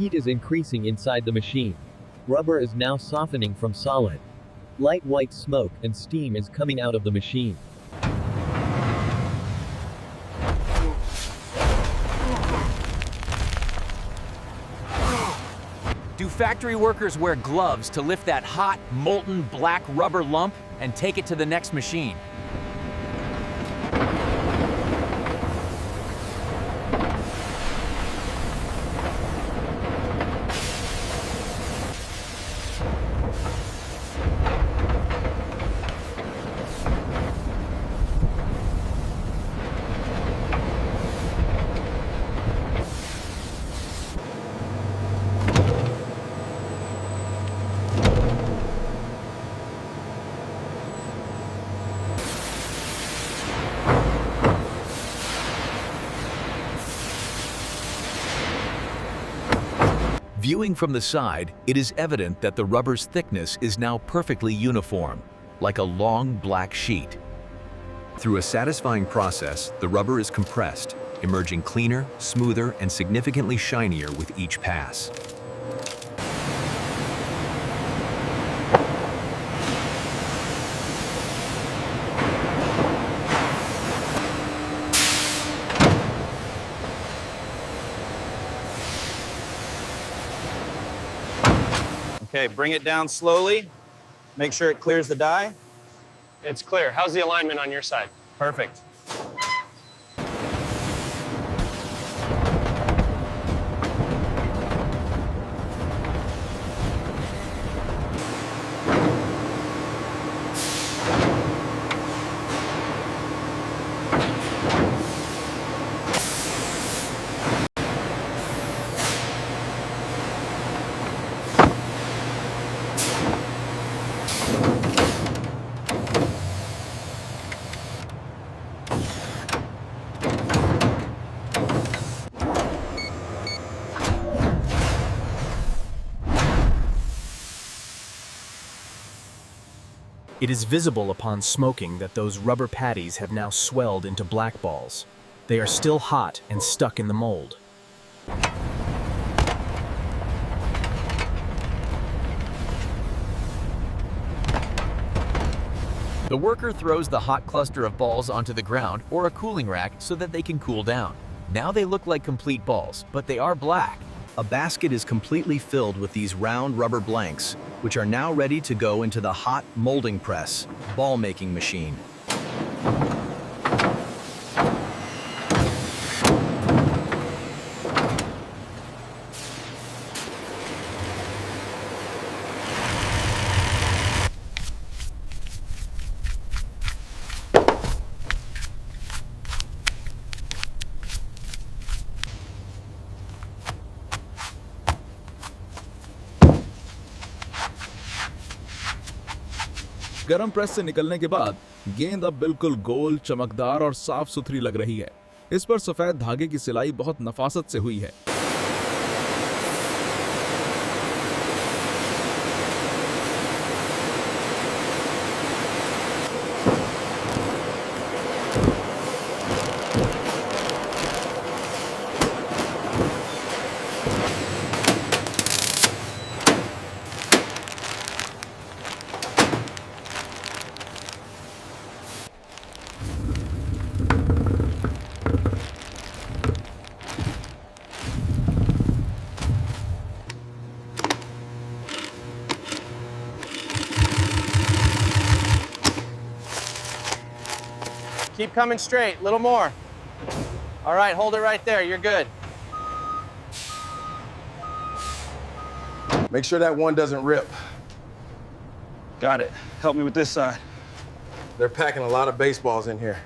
Heat is increasing inside the machine. Rubber is now softening from solid. Light white smoke and steam is coming out of the machine. Do factory workers wear gloves to lift that hot, molten black rubber lump and take it to the next machine? Viewing from the side, it is evident that the rubber's thickness is now perfectly uniform, like a long black sheet. Through a satisfying process, the rubber is compressed, emerging cleaner, smoother, and significantly shinier with each pass. Okay, bring it down slowly. Make sure it clears the die. It's clear. How's the alignment on your side? Perfect. It is visible upon smoking that those rubber patties have now swelled into black balls. They are still hot and stuck in the mold. The worker throws the hot cluster of balls onto the ground or a cooling rack so that they can cool down. Now they look like complete balls, but they are black. A basket is completely filled with these round rubber blanks, which are now ready to go into the hot molding press, ball-making machine. गरम press से निकलने के बाद गेंद अब बिल्कुल गोल, चमकदार और साफ सुथरी लग रही है। इस पर सफेद धागे की सिलाई बहुत नफासत से हुई है। Keep coming straight, little more. All right, hold it right there, you're good. Make sure that one doesn't rip. Got it. Help me with this side. They're packing a lot of baseballs in here.